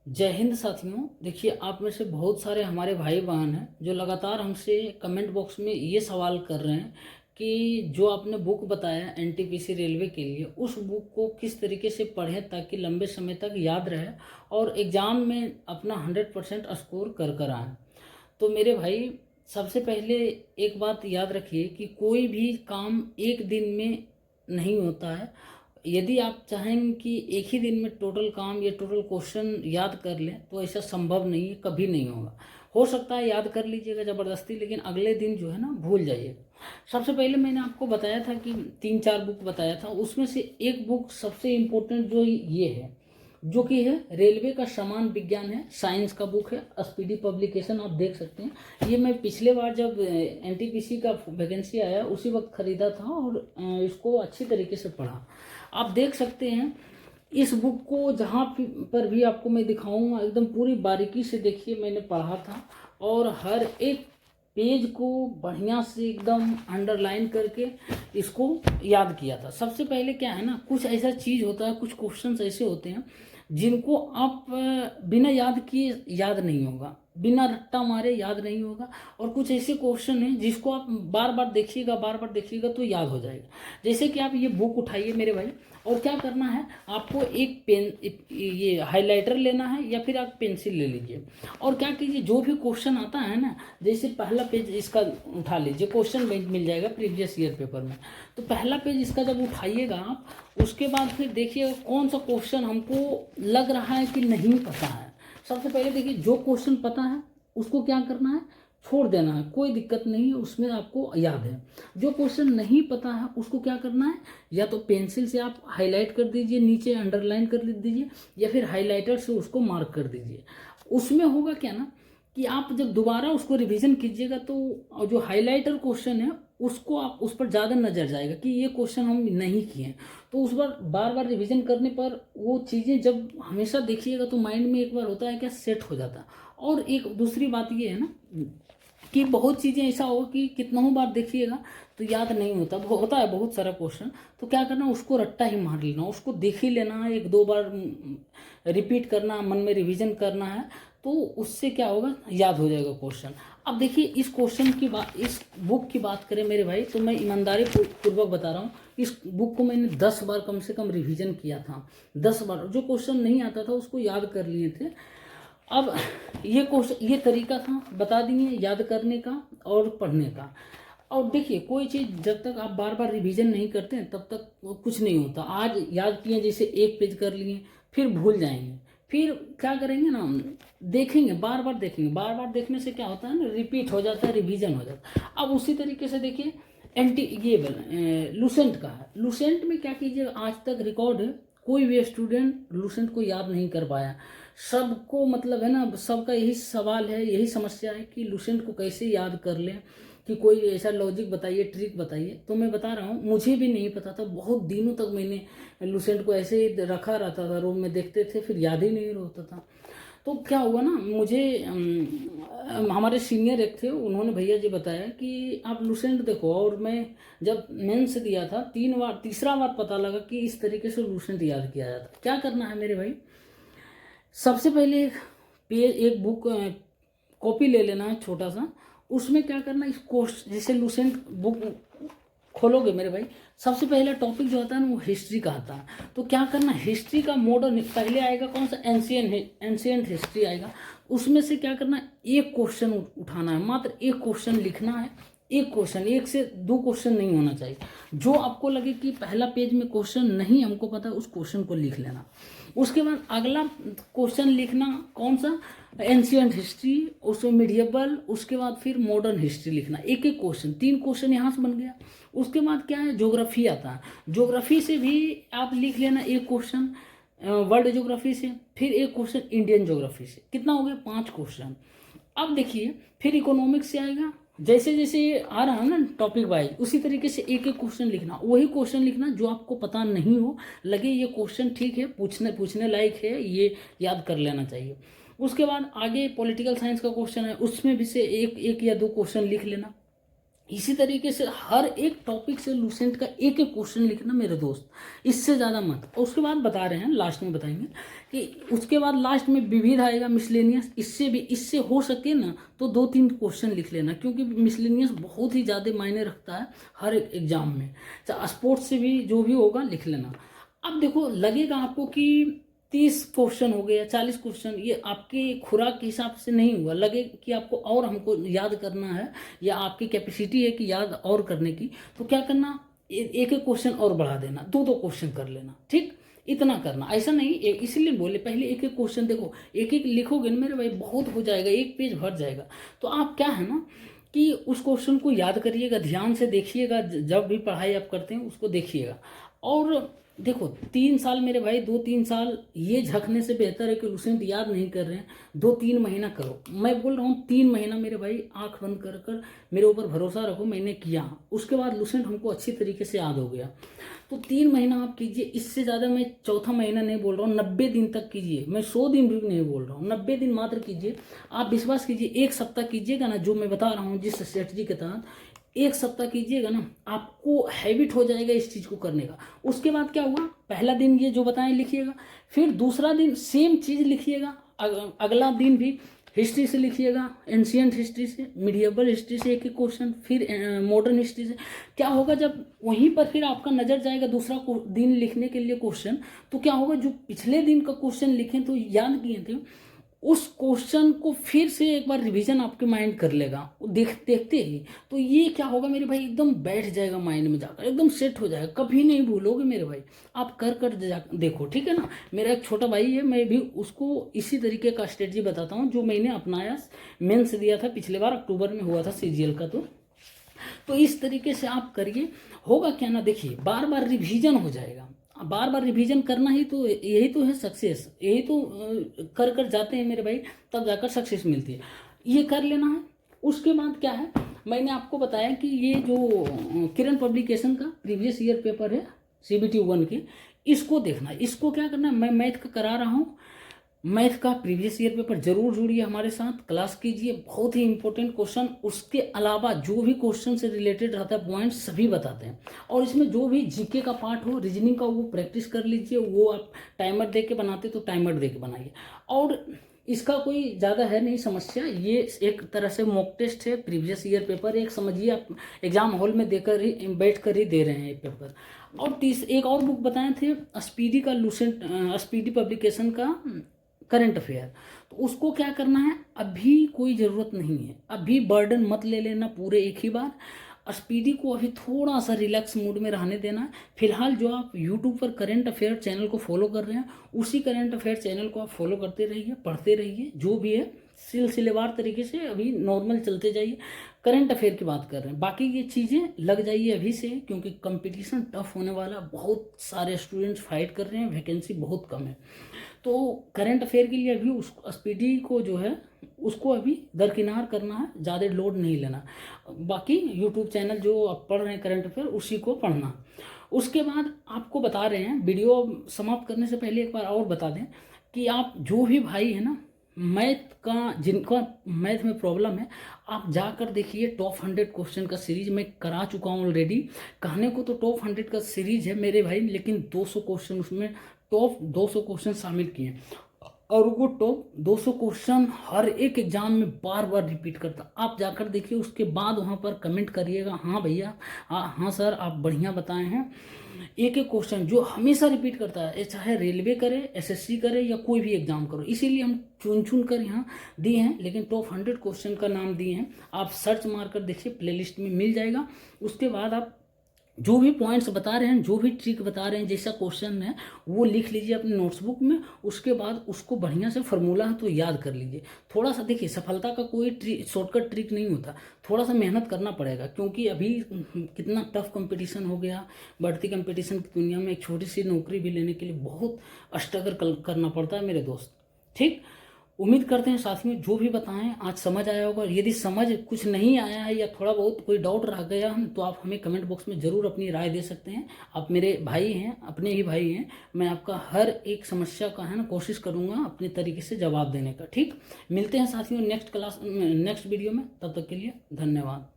जय हिंद साथियों। देखिए, आप में से बहुत सारे हमारे भाई बहन हैं जो लगातार हमसे कमेंट बॉक्स में ये सवाल कर रहे हैं कि जो आपने बुक बताया एनटीपीसी रेलवे के लिए, उस बुक को किस तरीके से पढ़ें ताकि लंबे समय तक याद रहे और एग्ज़ाम में अपना 100% स्कोर कर कर आएँ। तो मेरे भाई, सबसे पहले एक बात याद रखिए कि कोई भी काम एक दिन में नहीं होता है। यदि आप चाहें कि एक ही दिन में टोटल काम या टोटल क्वेश्चन याद कर लें तो ऐसा संभव नहीं है, कभी नहीं होगा। हो सकता है याद कर लीजिएगा ज़बरदस्ती, लेकिन अगले दिन जो है ना भूल जाइएगा। सबसे पहले मैंने आपको बताया था कि 3-4 बुक बताया था, उसमें से एक बुक सबसे इम्पोर्टेंट जो ये है, जो कि है रेलवे का समान विज्ञान है, साइंस का बुक है, स्पीडी पब्लिकेशन। आप देख सकते हैं, ये मैं पिछले बार जब एनटीपीसी का वैकेंसी आया उसी वक्त ख़रीदा था और इसको अच्छी तरीके से पढ़ा। आप देख सकते हैं इस बुक को, जहाँ पर भी आपको मैं दिखाऊंगा एकदम पूरी बारीकी से देखिए। मैंने पढ़ा था और हर एक पेज को बढ़िया से एकदम अंडरलाइन करके इसको याद किया था। सबसे पहले क्या है ना, कुछ ऐसा चीज़ होता है, कुछ क्वेश्चंस ऐसे होते हैं जिनको आप बिना याद किए याद नहीं होगा, बिना रट्टा मारे याद नहीं होगा। और कुछ ऐसे क्वेश्चन हैं जिसको आप बार बार देखिएगा, बार बार देखिएगा तो याद हो जाएगा। जैसे कि आप ये बुक उठाइए मेरे भाई, और क्या करना है आपको, एक पेन, ये हाइलाइटर लेना है या फिर आप पेंसिल ले लीजिए। और क्या कीजिए, जो भी क्वेश्चन आता है ना, जैसे पहला पेज इसका उठा लीजिए, क्वेश्चन बैंक मिल जाएगा प्रीवियस ईयर पेपर में। तो पहला पेज इसका जब उठाइएगा आप, उसके बाद फिर देखिए कौन सा क्वेश्चन हमको लग रहा है कि नहीं पता है। सबसे पहले देखिए, जो क्वेश्चन पता है उसको क्या करना है, छोड़ देना है, कोई दिक्कत नहीं है, उसमें आपको याद है। जो क्वेश्चन नहीं पता है उसको क्या करना है, या तो पेंसिल से आप हाईलाइट कर दीजिए, नीचे अंडरलाइन कर दीजिए, या फिर हाईलाइटर से उसको मार्क कर दीजिए। उसमें होगा क्या ना कि आप जब दोबारा उसको रिवीजन कीजिएगा तो जो हाईलाइटर क्वेश्चन है उसको आप उस पर ज़्यादा नज़र जाएगा कि ये क्वेश्चन हम नहीं किए। तो उस बार बार रिवीजन करने पर वो चीज़ें जब हमेशा देखिएगा तो माइंड में एक बार होता है क्या, सेट हो जाता है। और एक दूसरी बात ये है ना कि बहुत चीज़ें ऐसा होगा कि कितनों बार देखिएगा तो याद नहीं होता, होता है बहुत सारा क्वेश्चन। तो क्या करना, उसको रट्टा ही मार लेना, उसको देख ही लेना है, 1-2 बार रिपीट करना, मन में रिवीजन करना है, तो उससे क्या होगा, याद हो जाएगा क्वेश्चन। अब देखिए, इस क्वेश्चन की बात, इस बुक की बात करें मेरे भाई, तो मैं ईमानदारी पूर्वक बता रहा हूँ, इस बुक को मैंने 10 बार कम से कम रिवीजन किया था। 10 बार जो क्वेश्चन नहीं आता था उसको याद कर लिए थे। अब ये क्वेश्चन, ये तरीका था बता दिए याद करने का और पढ़ने का। और देखिए, कोई चीज़ जब तक आप बार बार रिवीजन नहीं करते हैं तब तक कुछ नहीं होता। आज याद किए, जैसे एक पेज कर लिए, फिर भूल जाएंगे, फिर क्या करेंगे ना, देखेंगे, बार बार देखेंगे, बार बार देखने से क्या होता है ना, रिपीट हो जाता है, रिवीजन हो जाता है। अब उसी तरीके से देखिए, ये लूसेंट का है। लूसेंट में क्या कीजिए, आज तक रिकॉर्ड है, कोई भी स्टूडेंट लूसेंट को याद नहीं कर पाया। सबको मतलब है ना, सबका यही सवाल है, यही समस्या है कि लूसेंट को कैसे याद कर लें, कि कोई ऐसा लॉजिक बताइए, ट्रिक बताइए। तो मैं बता रहा हूँ, मुझे भी नहीं पता था, बहुत दिनों तक मैंने लूसेंट को ऐसे ही रखा रहता था, रूम में देखते थे, फिर याद ही नहीं होता था। तो क्या हुआ ना, मुझे हमारे सीनियर एक थे, उन्होंने भैया जी बताया कि आप लूसेंट देखो। और मैं जब मेंस दिया था 3 बार, तीसरा बार पता लगा कि इस तरीके से लूसेंट याद किया जाता है। क्या करना है मेरे भाई, सबसे पहले पेज, एक बुक कॉपी ले लेना है छोटा सा। उसमें क्या करना, इस कोर्स जैसे लूसेंट बुक खोलोगे मेरे भाई, सबसे पहला टॉपिक जो आता है ना वो हिस्ट्री का आता है। तो क्या करना, हिस्ट्री का मॉडर्न पहले आएगा, कौन सा, एंशियंट हिस्ट्री आएगा। उसमें से क्या करना, एक क्वेश्चन उठाना है, मात्र एक क्वेश्चन लिखना है। एक क्वेश्चन, 1 से 2 क्वेश्चन नहीं होना चाहिए। जो आपको लगे कि पहला पेज में क्वेश्चन नहीं हमको पता, उस क्वेश्चन को लिख लेना। उसके बाद अगला क्वेश्चन लिखना, कौन सा, एंशियंट हिस्ट्री, उसमें मिडिएबल, उसके बाद फिर मॉडर्न हिस्ट्री लिखना। एक एक क्वेश्चन, 3 क्वेश्चन यहाँ से बन गया। उसके बाद क्या है, ज्योग्राफी आता है, ज्योग्राफी से भी आप लिख लेना एक क्वेश्चन, वर्ल्ड ज्योग्राफी से, फिर एक क्वेश्चन इंडियन ज्योग्राफी से। कितना हो गया, 5 क्वेश्चन। अब देखिए, फिर इकोनॉमिक्स से आएगा, जैसे जैसे आ रहा है ना टॉपिक वाइज, उसी तरीके से एक एक क्वेश्चन लिखना, वही क्वेश्चन लिखना जो आपको पता नहीं हो, लगे ये क्वेश्चन ठीक है, पूछने लायक है, ये याद कर लेना चाहिए। उसके बाद आगे पॉलिटिकल साइंस का क्वेश्चन है, उसमें भी से एक या दो क्वेश्चन लिख लेना। इसी तरीके से हर एक टॉपिक से लूसेंट का एक एक क्वेश्चन लिखना मेरे दोस्त, इससे ज़्यादा मत। और उसके बाद बता रहे हैं, लास्ट में बताएंगे कि उसके बाद लास्ट में विविध आएगा, मिसलेनियस। इससे हो सके ना तो 2-3 क्वेश्चन लिख लेना, क्योंकि मिसलेनियस बहुत ही ज़्यादा मायने रखता है हर एग्जाम में। चाहे स्पोर्ट्स से भी जो भी होगा लिख लेना। अब देखो, लगेगा आपको कि 30 क्वेश्चन हो गए या 40 क्वेश्चन, ये आपकी खुराक के हिसाब से नहीं हुआ। लगे कि आपको और हमको याद करना है या आपकी कैपेसिटी है कि याद और करने की, तो क्या करना, एक एक क्वेश्चन और बढ़ा देना, 2-2 क्वेश्चन कर लेना, ठीक। इतना करना, ऐसा नहीं, इसीलिए बोले पहले एक एक क्वेश्चन देखो, एक एक लिखोगे ना मेरे भाई, बहुत हो जाएगा, एक पेज भर जाएगा। तो आप क्या है ना कि उस क्वेश्चन को याद करिएगा, ध्यान से देखिएगा, जब भी पढ़ाई आप करते हैं उसको देखिएगा। और देखो, 3 साल मेरे भाई, 2-3 साल ये झकने से बेहतर है कि लूसेंट याद नहीं कर रहे हैं, 2-3 महीना करो। मैं बोल रहा हूँ 3 महीना मेरे भाई आंख बंद कर कर मेरे ऊपर भरोसा रखो, मैंने किया, उसके बाद लूसेंट हमको अच्छी तरीके से याद हो गया। तो 3 महीना आप कीजिए, इससे ज़्यादा मैं चौथा महीना नहीं बोल रहा हूँ, 90 दिन तक कीजिए। मैं 100 दिन भी नहीं बोल रहा हूँ, 90 दिन मात्र कीजिए। आप विश्वास कीजिए, 1 सप्ताह कीजिएगा ना, जो मैं बता रहा हूँ जिस स्ट्रेटजी के तहत 1 सप्ताह कीजिएगा ना, आपको हैबिट हो जाएगा इस चीज़ को करने का। उसके बाद क्या हुआ, पहला दिन ये जो बताएं लिखिएगा, फिर दूसरा दिन सेम चीज़ लिखिएगा, अगला दिन भी हिस्ट्री से लिखिएगा, एंशियंट हिस्ट्री से, मिडिएवल हिस्ट्री से एक एक क्वेश्चन, फिर मॉडर्न हिस्ट्री से। क्या होगा, जब वहीं पर फिर आपका नज़र जाएगा दूसरा दिन लिखने के लिए क्वेश्चन, तो क्या होगा, जो पिछले दिन का क्वेश्चन लिखें तो याद किए थे, उस क्वेश्चन को फिर से एक बार रिवीजन आपके माइंड कर लेगा देखते ही। तो ये क्या होगा मेरे भाई, एकदम बैठ जाएगा माइंड में जाकर, एकदम सेट हो जाएगा, कभी नहीं भूलोगे मेरे भाई। आप कर देखो, ठीक है ना। मेरा एक छोटा भाई है, मैं भी उसको इसी तरीके का स्ट्रेटजी बताता हूँ जो मैंने अपनाया, मेंस दिया था पिछले बार, अक्टूबर में हुआ था CGL का। तो इस तरीके से आप करिए, होगा क्या ना, देखिए बार बार रिवीजन हो जाएगा। बार बार रिवीजन करना ही तो, यही तो है सक्सेस, यही तो कर कर जाते हैं मेरे भाई, तब जाकर सक्सेस मिलती है। ये कर लेना है। उसके बाद क्या है, मैंने आपको बताया कि ये जो किरण पब्लिकेशन का प्रीवियस ईयर पेपर है CBT 1 के, इसको देखना है। इसको क्या करना है, मैं मैथ का करा रहा हूँ, मैथ का प्रीवियस ईयर पेपर जरूर जुड़िए हमारे साथ, क्लास कीजिए, बहुत ही इंपॉर्टेंट क्वेश्चन। उसके अलावा जो भी क्वेश्चन से रिलेटेड रहता है पॉइंट्स सभी बताते हैं। और इसमें जो भी जीके का पार्ट हो, रीजनिंग का, वो प्रैक्टिस कर लीजिए। वो आप टाइमर दे के बनाते तो टाइमर दे के बनाइए। और इसका कोई ज़्यादा है नहीं समस्या, ये एक तरह से मॉक टेस्ट है, प्रीवियस ईयर पेपर एक समझिए, आप एग्जाम हॉल में देकर ही बैठ कर ही दे रहे हैं ये पेपर। और एक और बुक बताए थे, स्पीडी का लूसेंट, स्पीडी पब्लिकेशन का करंट अफेयर। तो उसको क्या करना है, अभी कोई ज़रूरत नहीं है, अभी बर्डन मत ले लेना पूरे एक ही बार। स्पीडी को अभी थोड़ा सा रिलैक्स मूड में रहने देना है। फिलहाल जो आप यूट्यूब पर करंट अफेयर चैनल को फॉलो कर रहे हैं, उसी करंट अफेयर चैनल को आप फॉलो करते रहिए, पढ़ते रहिए, जो भी है सिलसिलेवार तरीके से अभी नॉर्मल चलते जाइए। करंट अफेयर की बात कर रहे हैं, बाकी ये चीज़ें लग जाइए अभी से, क्योंकि कंपटीशन टफ होने वाला, बहुत सारे स्टूडेंट्स फाइट कर रहे हैं, वैकेंसी बहुत कम है। तो करंट अफेयर के लिए अभी उस स्पीडी को जो है उसको अभी दरकिनार करना है, ज़्यादा लोड नहीं लेना। बाकी यूट्यूब चैनल जो आप पढ़ रहे हैं करंट अफेयर, उसी को पढ़ना। उसके बाद आपको बता रहे हैं, वीडियो समाप्त करने से पहले एक बार और बता दें कि आप जो भी भाई है ना, मैथ का, जिनका मैथ में प्रॉब्लम है, आप जाकर देखिए टॉप 100 क्वेश्चन का सीरीज मैं करा चुका हूँ ऑलरेडी। कहने को तो टॉप 100 का सीरीज है मेरे भाई, लेकिन 200 क्वेश्चन उसमें, टॉप 200 क्वेश्चन शामिल किए, और वो टॉप 200 क्वेश्चन हर एक एग्जाम में बार बार रिपीट करता। आप जाकर देखिए, उसके बाद वहाँ पर कमेंट करिएगा, हाँ भैया, हाँ सर, आप बढ़िया बताए हैं। एक एक क्वेश्चन जो हमेशा रिपीट करता है, चाहे रेलवे करे, SSC करे, या कोई भी एग्जाम करो, इसीलिए हम चुन कर यहाँ दिए हैं, लेकिन टॉप 100 क्वेश्चन का नाम दिए हैं। आप सर्च मार कर देखिए, प्लेलिस्ट में मिल जाएगा। उसके बाद आप जो भी पॉइंट्स बता रहे हैं, जो भी ट्रिक बता रहे हैं, जैसा क्वेश्चन है वो लिख लीजिए अपने नोट्सबुक में। उसके बाद उसको बढ़िया से फार्मूला है तो याद कर लीजिए। थोड़ा सा देखिए, सफलता का कोई शॉर्टकट ट्रिक नहीं होता, थोड़ा सा मेहनत करना पड़ेगा, क्योंकि अभी कितना टफ कंपटीशन हो गया। बढ़ती कंपटीशन की दुनिया में एक छोटी सी नौकरी भी लेने के लिए बहुत स्ट्रगल करना पड़ता है मेरे दोस्त। ठीक, उम्मीद करते हैं साथियों जो भी बताएं आज समझ आया होगा। यदि समझ कुछ नहीं आया है या थोड़ा बहुत कोई डाउट रह गया हम, तो आप हमें कमेंट बॉक्स में ज़रूर अपनी राय दे सकते हैं। आप मेरे भाई हैं, अपने ही भाई हैं, मैं आपका हर एक समस्या का है ना कोशिश करूँगा अपने तरीके से जवाब देने का। ठीक, मिलते हैं साथियों नेक्स्ट वीडियो में, तब तक के लिए धन्यवाद।